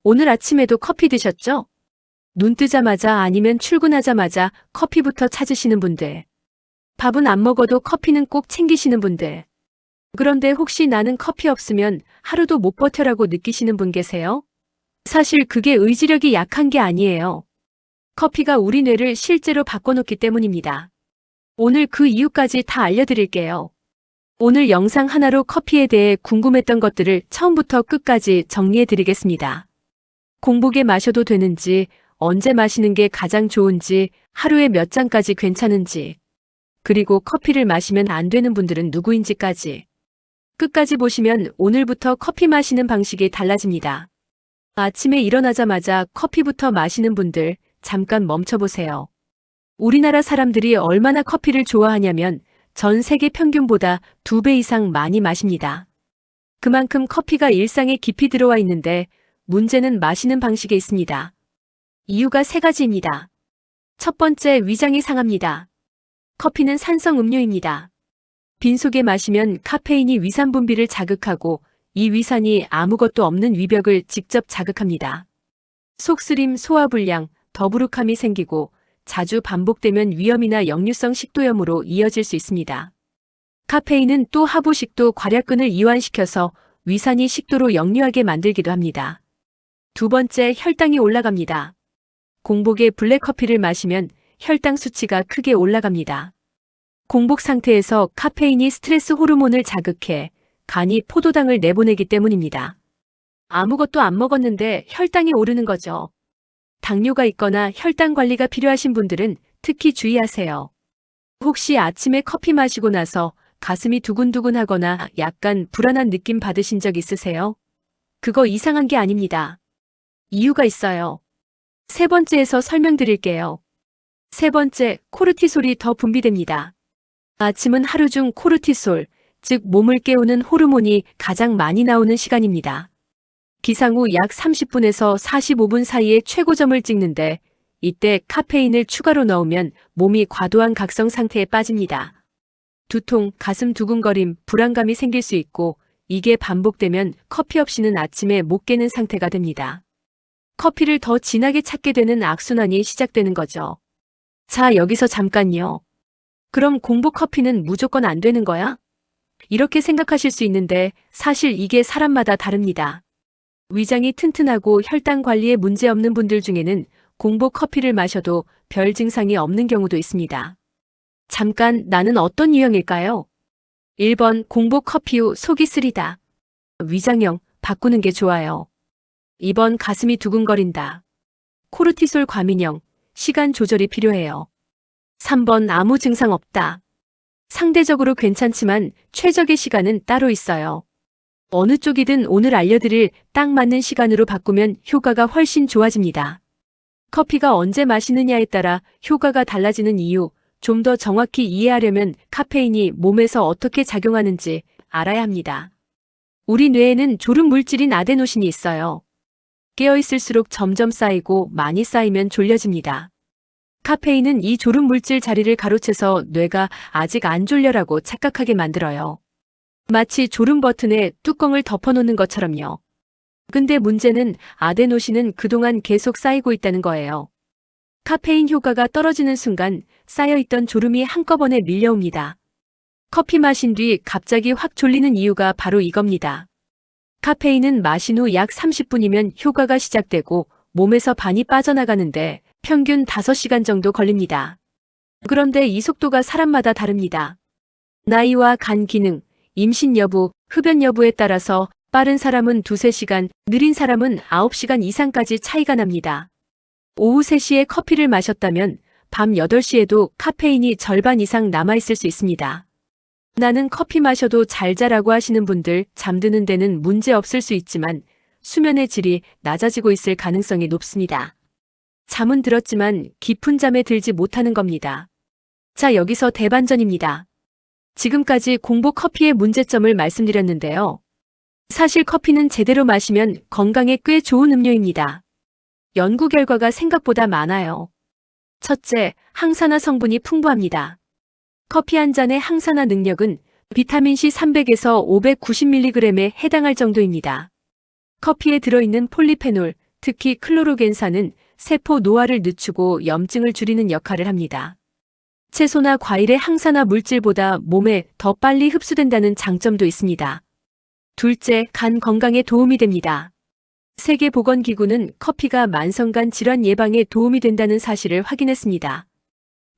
오늘 아침에도 커피 드셨죠? 눈 뜨자마자 아니면 출근하자마자 커피부터 찾으시는 분들. 밥은 안 먹어도 커피는 꼭 챙기시는 분들. 그런데 혹시 나는 커피 없으면 하루도 못 버텨라고 느끼시는 분 계세요? 사실 그게 의지력이 약한 게 아니에요. 커피가 우리 뇌를 실제로 바꿔놓기 때문입니다. 오늘 그 이유까지 다 알려드릴게요. 오늘 영상 하나로 커피에 대해 궁금했던 것들을 처음부터 끝까지 정리해드리겠습니다. 공복에 마셔도 되는지, 언제 마시는 게 가장 좋은지, 하루에 몇 잔까지 괜찮은지, 그리고 커피를 마시면 안 되는 분들은 누구인지까지. 끝까지 보시면 오늘부터 커피 마시는 방식이 달라집니다. 아침에 일어나자마자 커피부터 마시는 분들, 잠깐 멈춰보세요. 우리나라 사람들이 얼마나 커피를 좋아하냐면 전 세계 평균보다 2배 이상 많이 마십니다. 그만큼 커피가 일상에 깊이 들어와 있는데 문제는 마시는 방식에 있습니다. 이유가 3가지입니다. 첫 번째, 위장이 상합니다. 커피는 산성 음료입니다. 빈속에 마시면 카페인이 위산 분비를 자극하고 이 위산이 아무것도 없는 위벽을 직접 자극합니다. 속쓰림, 소화불량, 더부룩함이 생기고 자주 반복되면 위염이나 역류성 식도염으로 이어질 수 있습니다. 카페인은 또 하부식도 괄약근을 이완시켜서 위산이 식도로 역류하게 만들기도 합니다. 두 번째, 혈당이 올라갑니다. 공복에 블랙커피를 마시면 혈당 수치가 크게 올라갑니다. 공복 상태에서 카페인이 스트레스 호르몬을 자극해 간이 포도당을 내보내기 때문입니다. 아무것도 안 먹었는데 혈당이 오르는 거죠. 당뇨가 있거나 혈당 관리가 필요하신 분들은 특히 주의하세요. 혹시 아침에 커피 마시고 나서 가슴이 두근두근하거나 약간 불안한 느낌 받으신 적 있으세요? 그거 이상한 게 아닙니다. 이유가 있어요. 3번째에서 설명드릴게요. 3번째, 코르티솔이 더 분비됩니다. 아침은 하루 중 코르티솔, 즉 몸을 깨우는 호르몬이 가장 많이 나오는 시간입니다. 기상 후 약 30분에서 45분 사이에 최고점을 찍는데 이때 카페인을 추가로 넣으면 몸이 과도한 각성 상태에 빠집니다. 두통, 가슴 두근거림, 불안감이 생길 수 있고 이게 반복되면 커피 없이는 아침에 못 깨는 상태가 됩니다. 커피를 더 진하게 찾게 되는 악순환이 시작되는 거죠. 자, 여기서 잠깐요. 그럼 공복 커피는 무조건 안 되는 거야? 이렇게 생각하실 수 있는데 사실 이게 사람마다 다릅니다. 위장이 튼튼하고 혈당 관리에 문제 없는 분들 중에는 공복 커피를 마셔도 별 증상이 없는 경우도 있습니다. 잠깐, 나는 어떤 유형일까요? 1번, 공복 커피 후 속이 쓰리다. 위장형, 바꾸는 게 좋아요. 2번, 가슴이 두근거린다. 코르티솔 과민형, 시간 조절이 필요해요. 3번, 아무 증상 없다. 상대적으로 괜찮지만 최적의 시간은 따로 있어요. 어느 쪽이든 오늘 알려드릴 딱 맞는 시간으로 바꾸면 효과가 훨씬 좋아집니다. 커피가 언제 마시느냐에 따라 효과가 달라지는 이유, 좀 더 정확히 이해하려면 카페인이 몸에서 어떻게 작용하는지 알아야 합니다. 우리 뇌에는 졸음 물질인 아데노신이 있어요. 깨어있을수록 점점 쌓이고 많이 쌓이면 졸려집니다. 카페인은 이 졸음 물질 자리를 가로채서 뇌가 아직 안 졸려라고 착각하게 만들어요. 마치 졸음 버튼에 뚜껑을 덮어놓는 것처럼요. 근데 문제는 아데노신은 그동안 계속 쌓이고 있다는 거예요. 카페인 효과가 떨어지는 순간 쌓여있던 졸음이 한꺼번에 밀려옵니다. 커피 마신 뒤 갑자기 확 졸리는 이유가 바로 이겁니다. 카페인은 마신 후 약 30분이면 효과가 시작되고 몸에서 반이 빠져나가는데 평균 5시간 정도 걸립니다. 그런데 이 속도가 사람마다 다릅니다. 나이와 간 기능, 임신 여부, 흡연 여부에 따라서 빠른 사람은 2~3시간, 느린 사람은 9시간 이상까지 차이가 납니다. 오후 3시에 커피를 마셨다면 밤 8시에도 카페인이 절반 이상 남아있을 수 있습니다. 나는 커피 마셔도 잘 자라고 하시는 분들, 잠드는 데는 문제 없을 수 있지만 수면의 질이 낮아지고 있을 가능성이 높습니다. 잠은 들었지만 깊은 잠에 들지 못하는 겁니다. 자, 여기서 대반전입니다. 지금까지 공복 커피의 문제점을 말씀드렸는데요. 사실 커피는 제대로 마시면 건강에 꽤 좋은 음료입니다. 연구 결과가 생각보다 많아요. 첫째, 항산화 성분이 풍부합니다. 커피 한 잔의 항산화 능력은 비타민C 300에서 590mg에 해당할 정도입니다. 커피에 들어있는 폴리페놀, 특히 클로로겐산은 세포 노화를 늦추고 염증을 줄이는 역할을 합니다. 채소나 과일의 항산화 물질보다 몸에 더 빨리 흡수된다는 장점도 있습니다. 둘째, 간 건강에 도움이 됩니다. 세계보건기구는 커피가 만성간 질환 예방에 도움이 된다는 사실을 확인했습니다.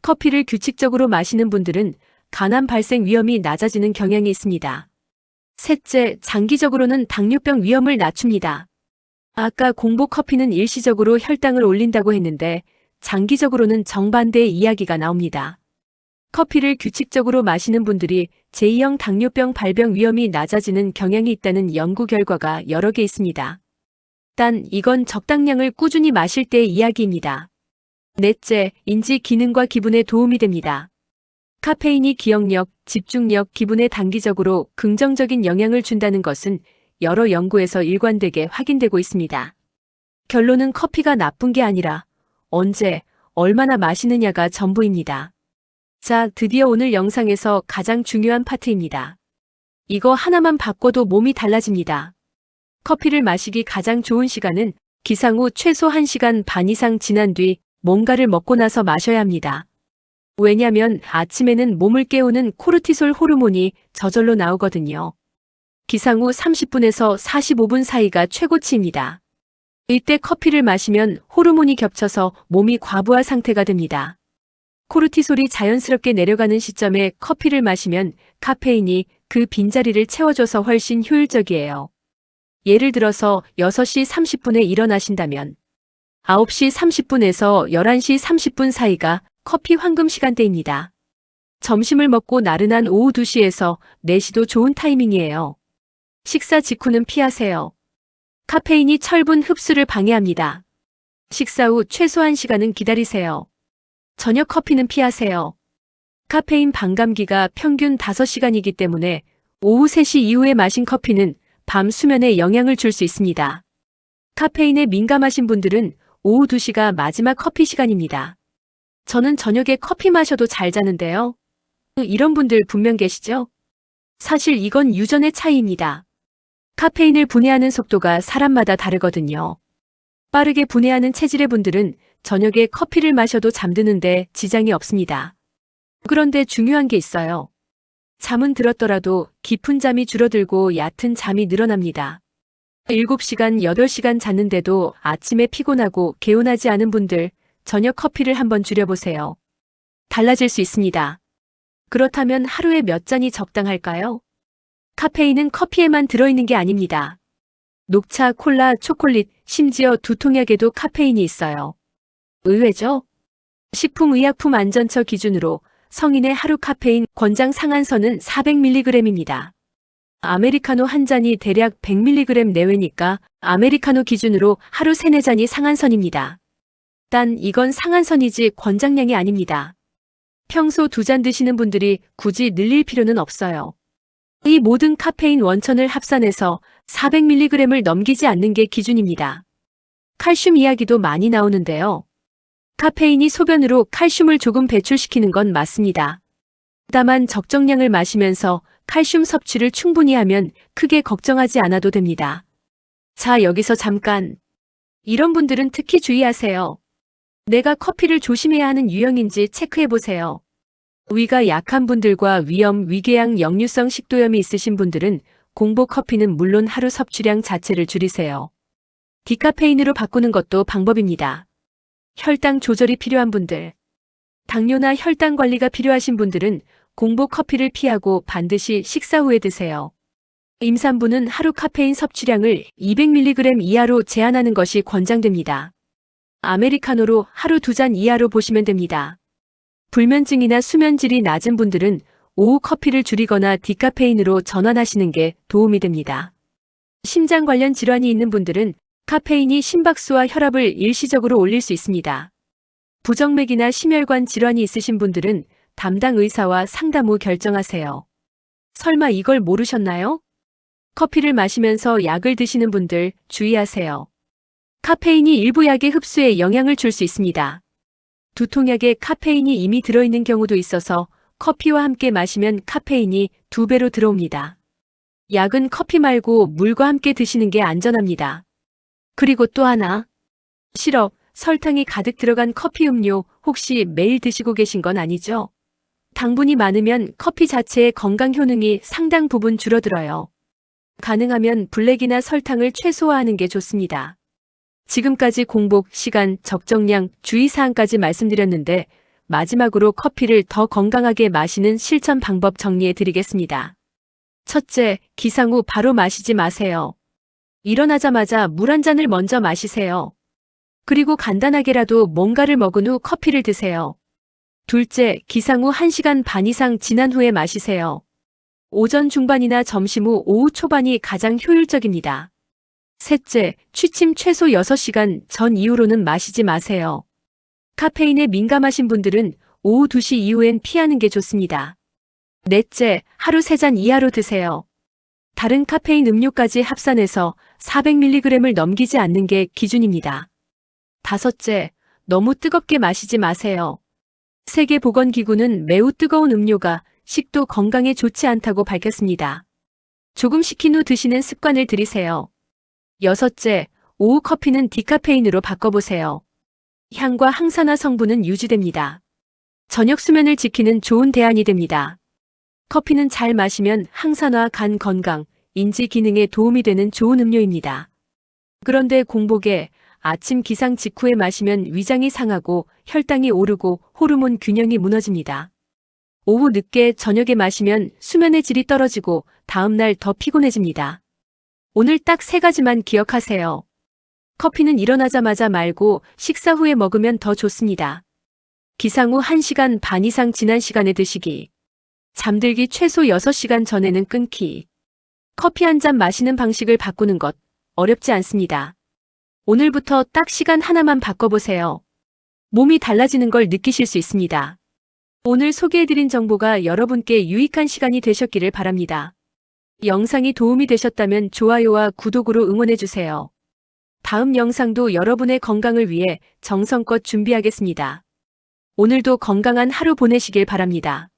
커피를 규칙적으로 마시는 분들은 간암 발생 위험이 낮아지는 경향이 있습니다. 셋째, 장기적으로는 당뇨병 위험을 낮춥니다. 아까 공복 커피는 일시적으로 혈당을 올린다고 했는데 장기적으로는 정반대의 이야기가 나옵니다. 커피를 규칙적으로 마시는 분들이 제2형 당뇨병 발병 위험이 낮아지는 경향이 있다는 연구 결과가 여러 개 있습니다. 단 이건 적당량을 꾸준히 마실 때의 이야기입니다. 넷째, 인지 기능과 기분에 도움이 됩니다. 카페인이 기억력, 집중력, 기분에 단기적으로 긍정적인 영향을 준다는 것은 여러 연구에서 일관되게 확인되고 있습니다. 결론은 커피가 나쁜 게 아니라 언제, 얼마나 마시느냐가 전부입니다. 자, 드디어 오늘 영상에서 가장 중요한 파트입니다. 이거 하나만 바꿔도 몸이 달라집니다. 커피를 마시기 가장 좋은 시간은 기상 후 최소 1시간 반 이상 지난 뒤 뭔가를 먹고 나서 마셔야 합니다. 왜냐면 아침에는 몸을 깨우는 코르티솔 호르몬이 저절로 나오거든요. 기상 후 30분에서 45분 사이가 최고치입니다. 이때 커피를 마시면 호르몬이 겹쳐서 몸이 과부하 상태가 됩니다. 코르티솔이 자연스럽게 내려가는 시점에 커피를 마시면 카페인이 그 빈자리를 채워줘서 훨씬 효율적이에요. 예를 들어서 6시 30분에 일어나신다면 9시 30분에서 11시 30분 사이가 커피 황금 시간대입니다. 점심을 먹고 나른한 오후 2시에서 4시도 좋은 타이밍이에요. 식사 직후는 피하세요. 카페인이 철분 흡수를 방해합니다. 식사 후 최소 1시간은 기다리세요. 저녁 커피는 피하세요. 카페인 반감기가 평균 5시간이기 때문에 오후 3시 이후에 마신 커피는 밤 수면에 영향을 줄 수 있습니다. 카페인에 민감하신 분들은 오후 2시가 마지막 커피 시간입니다. 저는 저녁에 커피 마셔도 잘 자는데요. 이런 분들 분명 계시죠? 사실 이건 유전의 차이입니다. 카페인을 분해하는 속도가 사람마다 다르거든요. 빠르게 분해하는 체질의 분들은 저녁에 커피를 마셔도 잠드는데 지장이 없습니다. 그런데 중요한 게 있어요. 잠은 들었더라도 깊은 잠이 줄어들고 얕은 잠이 늘어납니다. 7시간, 8시간 잤는데도 아침에 피곤하고 개운하지 않은 분들, 저녁 커피를 한번 줄여보세요. 달라질 수 있습니다. 그렇다면 하루에 몇 잔이 적당할까요? 카페인은 커피에만 들어있는 게 아닙니다. 녹차, 콜라, 초콜릿, 심지어 두통약에도 카페인이 있어요. 의외죠? 식품의약품안전처 기준으로 성인의 하루 카페인 권장 상한선은 400mg입니다. 아메리카노 한 잔이 대략 100mg 내외니까 아메리카노 기준으로 하루 3, 4잔이 상한선입니다. 단 이건 상한선이지 권장량이 아닙니다. 평소 2잔 드시는 분들이 굳이 늘릴 필요는 없어요. 이 모든 카페인 원천을 합산해서 400mg을 넘기지 않는 게 기준입니다. 칼슘 이야기도 많이 나오는데요. 카페인이 소변으로 칼슘을 조금 배출시키는 건 맞습니다. 다만 적정량을 마시면서 칼슘 섭취를 충분히 하면 크게 걱정하지 않아도 됩니다. 자, 여기서 잠깐. 이런 분들은 특히 주의하세요. 내가 커피를 조심해야 하는 유형인지 체크해보세요. 위가 약한 분들과 위염, 위궤양, 역류성 식도염이 있으신 분들은 공복 커피는 물론 하루 섭취량 자체를 줄이세요. 디카페인으로 바꾸는 것도 방법입니다. 혈당 조절이 필요한 분들, 당뇨나 혈당 관리가 필요하신 분들은 공복 커피를 피하고 반드시 식사 후에 드세요. 임산부는 하루 카페인 섭취량을 200mg 이하로 제한하는 것이 권장됩니다. 아메리카노로 하루 2잔 이하로 보시면 됩니다. 불면증이나 수면질이 낮은 분들은 오후 커피를 줄이거나 디카페인으로 전환하시는 게 도움이 됩니다. 심장 관련 질환이 있는 분들은 카페인이 심박수와 혈압을 일시적으로 올릴 수 있습니다. 부정맥이나 심혈관 질환이 있으신 분들은 담당 의사와 상담 후 결정하세요. 설마 이걸 모르셨나요? 커피를 마시면서 약을 드시는 분들 주의하세요. 카페인이 일부 약의 흡수에 영향을 줄 수 있습니다. 두통약에 카페인이 이미 들어있는 경우도 있어서 커피와 함께 마시면 카페인이 2배로 들어옵니다. 약은 커피 말고 물과 함께 드시는 게 안전합니다. 그리고 또 하나, 시럽, 설탕이 가득 들어간 커피 음료 혹시 매일 드시고 계신 건 아니죠? 당분이 많으면 커피 자체의 건강 효능이 상당 부분 줄어들어요. 가능하면 블랙이나 설탕을 최소화하는 게 좋습니다. 지금까지 공복, 시간, 적정량, 주의사항까지 말씀드렸는데 마지막으로 커피를 더 건강하게 마시는 실천 방법 정리해 드리겠습니다. 첫째, 기상 후 바로 마시지 마세요. 일어나자마자 물 한 잔을 먼저 마시세요. 그리고 간단하게라도 뭔가를 먹은 후 커피를 드세요. 둘째, 기상 후 1시간 반 이상 지난 후에 마시세요. 오전 중반이나 점심 후 오후 초반이 가장 효율적입니다. 셋째, 취침 최소 6시간 전 이후로는 마시지 마세요. 카페인에 민감하신 분들은 오후 2시 이후엔 피하는 게 좋습니다. 넷째, 하루 3잔 이하로 드세요. 다른 카페인 음료까지 합산해서 400mg을 넘기지 않는 게 기준입니다. 다섯째, 너무 뜨겁게 마시지 마세요. 세계보건기구는 매우 뜨거운 음료가 식도 건강에 좋지 않다고 밝혔습니다. 조금 식힌 후 드시는 습관을 들이세요. 여섯째, 오후 커피는 디카페인으로 바꿔보세요. 향과 항산화 성분은 유지됩니다. 저녁 수면을 지키는 좋은 대안이 됩니다. 커피는 잘 마시면 항산화, 간 건강, 인지 기능에 도움이 되는 좋은 음료입니다. 그런데 공복에 아침 기상 직후에 마시면 위장이 상하고 혈당이 오르고 호르몬 균형이 무너집니다. 오후 늦게 저녁에 마시면 수면의 질이 떨어지고 다음날 더 피곤해집니다. 오늘 딱 3가지만 기억하세요. 커피는 일어나자마자 말고 식사 후에 먹으면 더 좋습니다. 기상 후 1시간 반 이상 지난 시간에 드시기. 잠들기 최소 6시간 전에는 끊기. 커피 한 잔 마시는 방식을 바꾸는 것 어렵지 않습니다. 오늘부터 딱 시간 하나만 바꿔보세요. 몸이 달라지는 걸 느끼실 수 있습니다. 오늘 소개해드린 정보가 여러분께 유익한 시간이 되셨기를 바랍니다. 영상이 도움이 되셨다면 좋아요와 구독으로 응원해주세요. 다음 영상도 여러분의 건강을 위해 정성껏 준비하겠습니다. 오늘도 건강한 하루 보내시길 바랍니다.